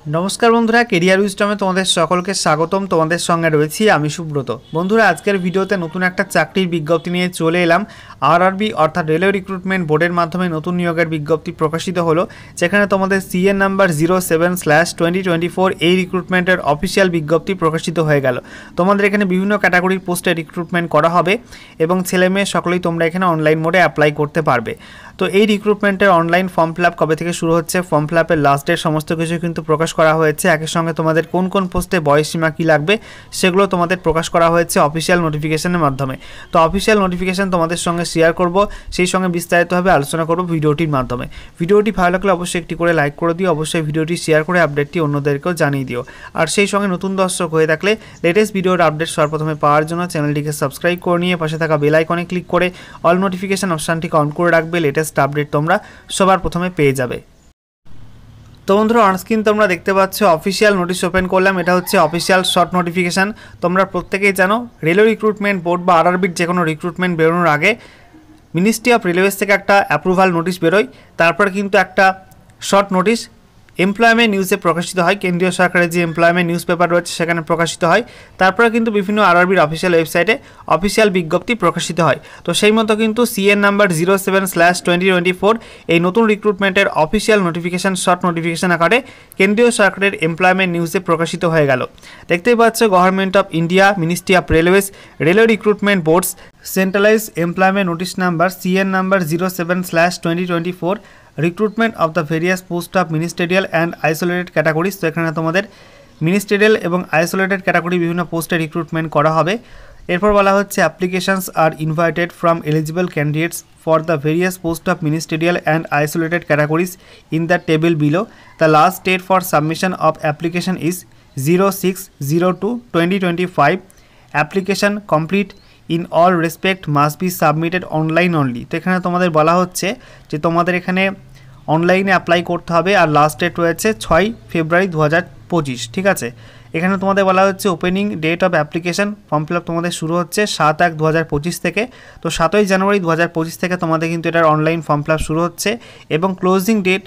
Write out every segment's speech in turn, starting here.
নমস্কার বন্ধুরা, কেরিয়ার উইজডমে তোমাদের সকলকে স্বাগতম। তোমাদের সঙ্গে রয়েছি আমি সুব্রত। বন্ধুরা, আজকের ভিডিওতে নতুন একটা চাকরির বিজ্ঞপ্তি নিয়ে চলে এলাম। আরআরবি অর্থাৎ রেলওয়ে রিক্রুটমেন্ট বোর্ডের মাধ্যমে নতুন নিয়োগের বিজ্ঞপ্তি প্রকাশিত হলো, যেখানে তোমাদের সিএন নাম্বার 07/2024 এই রিক্রুটমেন্টের অফিসিয়াল বিজ্ঞপ্তি প্রকাশিত হয়ে গেল। তোমাদের এখানে বিভিন্ন ক্যাটাগরির পোস্টে রিক্রুটমেন্ট করা হবে এবং ছেলে মেয়ে সকলেই তোমরা এখানে অনলাইন মোডে অ্যাপ্লাই করতে পারবে। তো এই রিক্রুটমেন্টের অনলাইন ফর্ম ফিল আপ কবে থেকে শুরু হচ্ছে, ফর্ম ফিল আপের লাস্ট ডেট সমস্ত কিছু কিন্তু প্রকাশ করা হয়েছে। একই সঙ্গে তোমাদের কোন কোন পোস্টে বয়সসীমা কী লাগবে সেগুলো তোমাদের প্রকাশ করা হয়েছে অফিসিয়াল নোটিফিকেশনের মাধ্যমে। তো অফিসিয়াল নোটিফিকেশন তোমাদের সঙ্গে শেয়ার করব, সেই সঙ্গে বিস্তারিতভাবে আলোচনা করব ভিডিওটির মাধ্যমে। ভিডিওটি ভালো লাগলে অবশ্যই একটি করে লাইক করে দিও, অবশ্যই ভিডিওটি শেয়ার করে আপডেটটি অন্যদেরকেও জানিয়ে দিও। আর সেই সঙ্গে নতুন দর্শক হয়ে থাকলে লেটেস্ট ভিডিওর আপডেট সর্বপ্রথমে পাওয়ার জন্য চ্যানেলটিকে সাবস্ক্রাইব করে নিয়ে পাশে থাকা বেল আইকনে ক্লিক করে অল নোটিফিকেশন অপশানটিকে অন করে রাখবে। লেটেস্ট আপডেট তোমরা সবার প্রথমে পেয়ে যাবে। তো বন্ধুরা, অনস্ক্রিন তোমরা দেখতে পাচ্ছ অফিসিয়াল নোটিশ ওপেন করলাম। এটা হচ্ছে অফিসিয়াল শর্ট নোটিফিকেশান। তোমরা প্রত্যেকেই জানো, রেলওয়ে রিক্রুটমেন্ট বোর্ড বা আরআরবির যে কোনো রিক্রুটমেন্ট বেরোনোর আগে মিনিস্ট্রি অফ রেলওয়েজ থেকে একটা অ্যাপ্রুভাল নোটিশ বেরোয়, তারপর কিন্তু একটা শর্ট নোটিশ এমপ্লয়মেন্ট নিউজে প্রকাশিত হয়। কেন্দ্রীয় সরকারের যে এমপ্লয়মেন্ট নিউজ পেপার রয়েছে সেখানে প্রকাশিত হয়। তারপরে কিন্তু বিভিন্ন আরআরবির অফিসিয়াল ওয়েবসাইটে অফিসিয়াল বিজ্ঞপ্তি প্রকাশিত হয়। তো সেই মতো কিন্তু সিএন নাম্বার 07/2024 এই নতুন রিক্রুটমেন্টের অফিসিয়াল নোটিফিকেশান শর্ট নোটিফিকেশান আকারে কেন্দ্রীয় সরকারের এমপ্লয়মেন্ট নিউজে প্রকাশিত হয়ে গেল। দেখতেই পাচ্ছ, government of India, ministry of railways, railway recruitment boards centralise employment notice number CN number 07/2024 recruitment of the various post of ministerial and isolated categories. তো এখানে তোমাদের মিনিস্টেরিয়াল এবং আইসোলেটেড ক্যাটাগরি বিভিন্ন পোস্টে রিক্রুটমেন্ট করা হবে। এরপর বলা হচ্ছে applications are invited from eligible candidates for the various post of ministerial and isolated categories in the table below. The last date for submission of application is 06/02/2025। Application complete in all respect must be submitted online only. তো এখানে তোমাদের বলা হচ্ছে যে তোমাদের এখানে অনলাইনে apply করতে হবে, আর লাস্ট ডেট রয়েছে 6 ফেব্রুয়ারি 2025। ঠিক আছে, এখানে তোমাদের বলা হচ্ছে opening date of application form fill up তোমাদের শুরু হচ্ছে 7/1/2025 থেকে। তো 7ই জানুয়ারি 2025 থেকে তোমাদের কিন্তু এটার অনলাইন ফর্ম ফিল আপ শুরু হচ্ছে এবং ক্লোজিং ডেট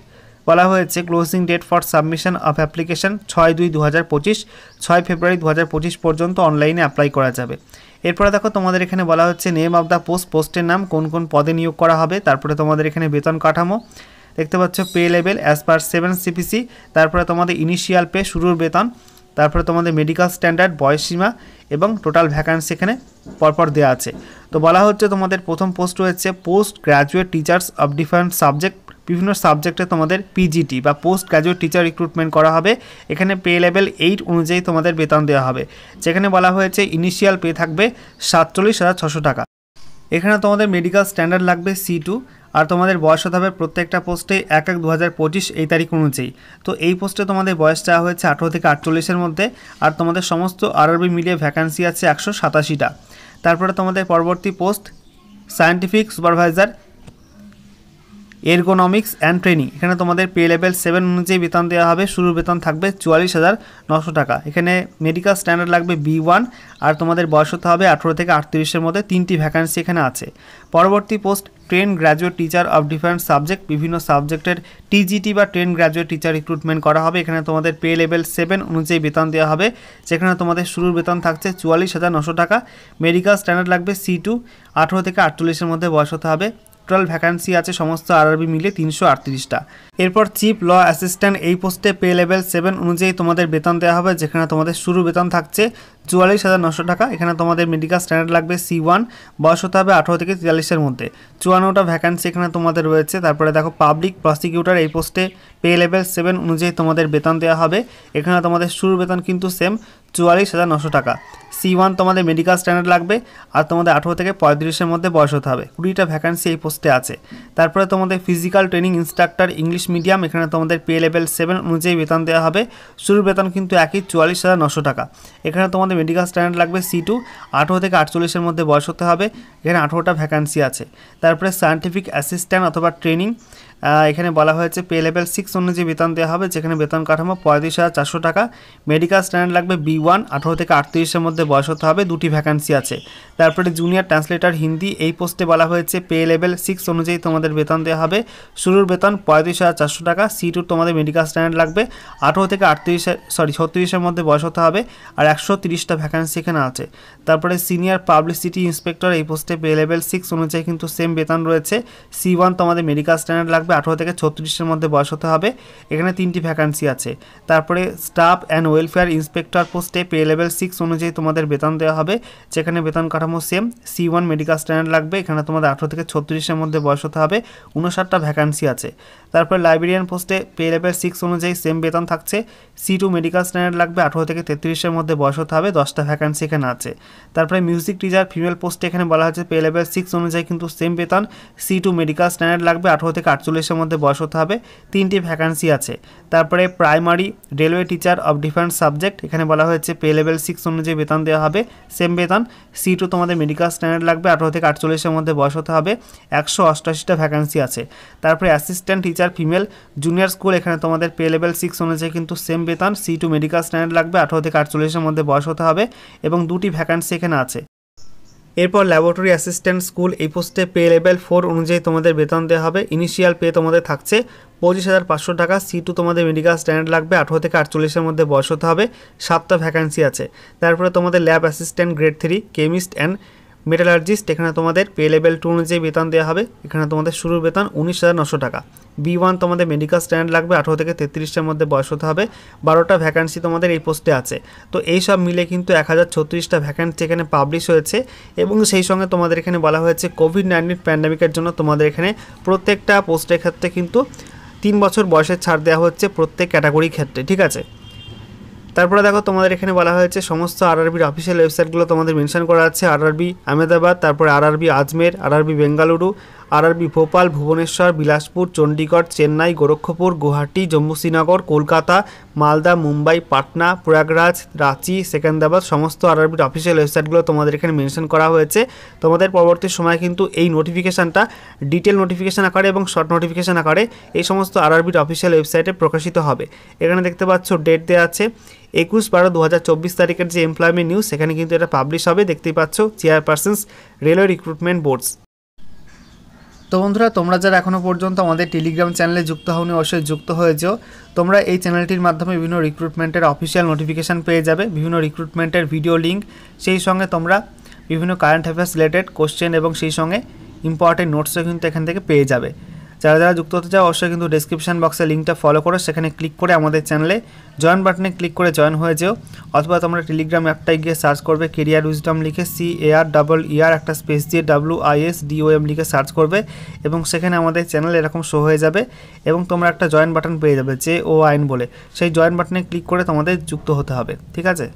বলা হয়েছে closing date for submission of application 6/2/2025, 6 February 2025 পর্যন্ত অনলাইনে অ্যাপ্লাই করা যাবে। এরপরে দেখো, তোমাদের এখানে বলা হচ্ছে নেম অফ দ্য পোস্ট, পোস্টের নাম, কোন কোন পদে নিয়োগ করা হবে। তারপরে তোমাদের এখানে বেতন কাঠামো দেখতে পাচ্ছ, pay level as per 7 CPC। তারপরে তোমাদের ইনিশিয়াল পে, শুরুর বেতন, তারপরে তোমাদের মেডিকেল স্ট্যান্ডার্ড, বয়সসীমা এবং টোটাল ভ্যাকান্সি এখানে পরপর দেওয়া আছে। তো বলা হচ্ছে তোমাদের প্রথম পোস্ট রয়েছে post graduate teachers of different subject. বিভিন্ন সাবজেক্টে তোমাদের পিজিটি বা পোস্ট গ্র্যাজুয়েট টিচার রিক্রুটমেন্ট করা হবে। এখানে পে লেভেল 8 অনুযায়ী তোমাদের বেতন দেওয়া হবে, যেখানে বলা হয়েছে ইনিশিয়াল পে থাকবে 47,600 টাকা। এখানে তোমাদের মেডিকেল স্ট্যান্ডার্ড লাগবে C2, আর তোমাদের বয়স হতে হবে প্রত্যেকটা পোস্টে 1/1/2025 এই তারিখ অনুযায়ী। তো এই পোস্টে তোমাদের বয়স চাওয়া হয়েছে 18 থেকে 48-এর মধ্যে, আর তোমাদের সমস্ত আরআরবি মিলিয়ে ভ্যাকান্সি আছে 187টা। তারপরে তোমাদের পরবর্তী post scientific supervisor ergonomics and training. এখানে তোমাদের পে লেভেল 7 অনুযায়ী বেতন দেওয়া হবে, শুরুর বেতন থাকবে 44,900 টাকা। এখানে মেডিকেল স্ট্যান্ডার্ড লাগবে B1, আর তোমাদের বয়স হতে হবে 18 থেকে 38-এর মধ্যে। 3টি ভ্যাকান্সি এখানে আছে। পরবর্তী post train graduate teacher of different subject. বিভিন্ন সাবজেক্টের টিজিটি বা ট্রেন গ্র্যাজুয়েট টিচার রিক্রুটমেন্ট করা হবে। এখানে তোমাদের পে লেভেল 7 অনুযায়ী বেতন দেওয়া হবে, যেখানে তোমাদের শুরুর বেতন থাকছে 44,900 টাকা। মেডিকেল স্ট্যান্ডার্ড লাগবে C2, 18 থেকে 48-এর মধ্যে বয়স হতে হবে। টোটাল ভ্যাকান্সি আছে সমস্ত আরআরবি মিলে 338টা। এরপর চিফ ল অ্যাসিস্ট্যান্ট, এই পোস্টে পে লেভেল 7 অনুযায়ী তোমাদের বেতন দেওয়া হবে, যেখানে তোমাদের শুরু বেতন থাকছে 44,900 টাকা। এখানে তোমাদের মেডিকেল স্ট্যান্ডার্ড লাগবে C1, বয়স হতে হবে 18 থেকে 43-এর মধ্যে। 54টা ভ্যাকান্সি এখানে তোমাদের রয়েছে। তারপরে দেখো পাবলিক প্রসিকিউটর, এই পোস্টে পে লেভেল 7 অনুযায়ী তোমাদের বেতন দেওয়া হবে। এখানে তোমাদের শুরু বেতন কিন্তু সেম 44,900 টাকা। C1 তোমাদের মেডিকেল স্ট্যান্ডার্ড লাগবে, আর তোমাদের 18 থেকে 35-এর মধ্যে বয়স হতে হবে। 20টা ভ্যাকান্সি এই পোস্টে আছে। তারপরে তোমাদের physical training instructor English medium, এখানে তোমাদের পে লেভেল 7 অনুযায়ী বেতন দেওয়া হবে, শুরুর বেতন কিন্তু একই 44,900 টাকা। এখানে তোমাদের মেডিকেল স্ট্যান্ডার্ড লাগবে C2, 18 থেকে 48-এর মধ্যে বয়স হতে হবে। এখানে 18টা ভ্যাকান্সি আছে। তারপরে সায়েন্টিফিক অ্যাসিস্ট্যান্ট অথবা ট্রেনিং এখানে বলা হয়েছে পে লেভেল 6 অনুযায়ী বেতন দেওয়া হবে, যেখানে বেতন কাঠামো 35,400 টাকা। মেডিকেল স্ট্যান্ডার্ড লাগবে B1, 18 থেকে 38-এর মধ্যে বয়স হতে হবে, 2টি ভ্যাকান্সি আছে। তারপরে জুনিয়র ট্রান্সলেটর হিন্দি, এই পোস্টে বলা হয়েছে পে লেভেল 6 অনুযায়ী তোমাদের বেতন দেওয়া হবে। শুরুর বেতন 35,400 টাকা। C2 তোমাদের মেডিকেল স্ট্যান্ডার্ড লাগবে, 18 থেকে 36-এর মধ্যে বয়স হতে হবে, আর 130টা ভ্যাকান্সি এখানে আছে। তারপরে সিনিয়র পাবলিসিটি ইন্সপেক্টর, এই পোস্টে পে লেভেল 6 অনুযায়ী কিন্তু সেম বেতন রয়েছে। C1 তোমাদের মেডিকেল স্ট্যান্ডার্ড লাগবে, 18 থেকে 36-এর মধ্যে বয়স হতে হবে, এখানে 3টি ভ্যাকান্সি আছে। তারপরে স্টাফ অ্যান্ড ওয়েলফেয়ার ইন্সপেক্টর পোস্টে পে লেভেল 6 অনুযায়ী তোমাদের বেতন দেওয়া হবে, যেখানে বেতন কাঠামো সেম। C1 মেডিকেল স্ট্যান্ডার্ড লাগবে, এখানে তোমাদের 18 থেকে 36-এর মধ্যে বয়স হতে হবে, 59টা ভ্যাকান্সি আছে। তারপরে লাইব্রেরিয়ান পোস্টে পে লেভেল 6 অনুযায়ী সেম বেতন থাকছে। C2 মেডিকেল স্ট্যান্ডার্ড লাগবে, 18 থেকে 33-এর মধ্যে বয়স হতে হবে, 10টা ভ্যাকান্সি এখানে আছে। তারপরে মিউজিক টিচার ফিমেল পোস্টে এখানে বলা হচ্ছে পে লেভেল 6 অনুযায়ী কিন্তু সেম বেতন। C2 মেডিকেল স্ট্যান্ডার্ড লাগবে, 18 থেকে 48-এর মধ্যে বয়স হতে হবে, 3টি ভ্যাকান্সি আছে। তারপরে primary railway teacher of different subject, এখানে বলা হয়েছে পে লেভেল 6 অনুযায়ী বেতন দেওয়া হবে, সেম বেতন। C2 তোমাদের মেডিকেল স্ট্যান্ডার্ড লাগবে, 18 থেকে 48-এর মধ্যে বয়স হতে হবে, 188টা ভ্যাকান্সি আছে। তারপরে assistant teacher female junior school, এখানে তোমাদের পে লেভেল 6 অনুযায়ী কিন্তু সেম বেতন। C2 মেডিকেল স্ট্যান্ডার্ড লাগবে, 18 থেকে 48-এর মধ্যে বয়স হতে হবে, এবং 2টি ভ্যাকান্সি এখানে আছে। এরপর ল্যাবরেটরি অ্যাসিস্ট্যান্ট স্কুল, এই পোস্টে পে লেভেল 4 অনুযায়ী তোমাদের বেতন দেওয়া হবে। ইনিশিয়াল পে তোমাদের থাকছে 25,500 টাকা। C2 তোমাদের মেডিকেল স্ট্যান্ডার্ড লাগবে, 18 থেকে 48-এর মধ্যে বয়স হতে হবে, 7টা ভ্যাকান্সি আছে। তারপরে তোমাদের lab assistant grade 3 chemist and metallurgist, এখানে তোমাদের পে লেভেল 2 অনুযায়ী বেতন দেওয়া হবে, এখানে তোমাদের শুরুর বেতন 19,900 টাকা। B1 তোমাদের মেডিকেল স্ট্যান্ডার্ড লাগবে, 18 থেকে 33-এর মধ্যে বয়স হতে হবে, 12টা ভ্যাকান্সি তোমাদের এই পোস্টে আছে। তো এই সব মিলে কিন্তু 1036টা ভ্যাকান্সি এখানে পাবলিশ হয়েছে, এবং সেই সঙ্গে তোমাদের এখানে বলা হয়েছে কোভিড-19 প্যান্ডামিকের জন্য তোমাদের এখানে প্রত্যেকটা পোস্টের ক্ষেত্রে কিন্তু 3 বছর বয়সের ছাড় দেওয়া হচ্ছে প্রত্যেক ক্যাটাগরির ক্ষেত্রে, ঠিক আছে। তারপরে দেখো তোমাদের এখানে বলা হয়েছে সমস্ত আরআরবির অফিসিয়াল ওয়েবসাইটগুলো তোমাদের মেনশন করা আছে। আরআরবি আহমেদাবাদ, তারপরে আরআরবি আজমের, আরআরবি বেঙ্গালুরু, আরআরবি ভোপাল, ভুবনেশ্বর, বিলাসপুর, চণ্ডীগড়, চেন্নাই, গোরক্ষপুর, গুয়াহাটি, জম্মু শ্রীনগর, কলকাতা, মালদা, মুম্বাই, পাটনা, প্রয়াগরাজ, রাঁচি, সেকেন্দ্রাবাদ, সমস্ত আরআরবির অফিসিয়াল ওয়েবসাইটগুলো তোমাদের এখানে মেনশন করা হয়েছে। তোমাদের পরবর্তী সময় কিন্তু এই নোটিফিকেশানটা ডিটেল নোটিফিকেশান আকারে এবং শর্ট নোটিফিকেশান আকারে এই সমস্ত আরআরবির অফিসিয়াল ওয়েবসাইটে প্রকাশিত হবে। এখানে দেখতে পাচ্ছ ডেট দেওয়া আছে 21/12/2024 তারিখের যে এমপ্লয়মেন্ট নিউজ, সেখানে কিন্তু এটা পাবলিশ হবে, দেখতেই পাচ্ছ, চেয়ারপারসনস রেলওয়ে রিক্রুটমেন্ট বোর্ডস। তো বন্ধুরা, তোমরা যারা এখনও পর্যন্ত আমাদের টেলিগ্রাম চ্যানেলে যুক্ত হওনি, অবশ্যই যুক্ত হয়ে যাও। তোমরা এই চ্যানেলটির মাধ্যমে বিভিন্ন রিক্রুটমেন্টের অফিসিয়াল নোটিফিকেশান পেয়ে যাবে, বিভিন্ন রিক্রুটমেন্টের ভিডিও লিঙ্ক, সেই সঙ্গে তোমরা বিভিন্ন কারেন্ট অ্যাফেয়ার্স রিলেটেড কোশ্চেন এবং সেই সঙ্গে ইম্পর্টেন্ট নোটসও কিন্তু এখান থেকে পেয়ে যাবে। যারা যারা যুক্ত হতে চাও অবশ্যই কিন্তু ডেসক্রিপশন বক্সে লিঙ্কটা ফলো করো, সেখানে ক্লিক করে আমাদের চ্যানেলে জয়েন বাটনে ক্লিক করে জয়েন হয়ে যেও, অথবা তোমরা টেলিগ্রাম অ্যাপটায় গিয়ে সার্চ করবে কেরিয়ার উইজডম লিখে, CARER একটা স্পেস দিয়ে WISDOM লিখে সার্চ করবে, এবং সেখানে আমাদের চ্যানেল এরকম শো হয়ে যাবে, এবং তোমরা একটা জয়েন বাটন পেয়ে যাবে JOIN বলে, সেই জয়েন বাটনে ক্লিক করে তোমাদের যুক্ত হতে হবে, ঠিক আছে।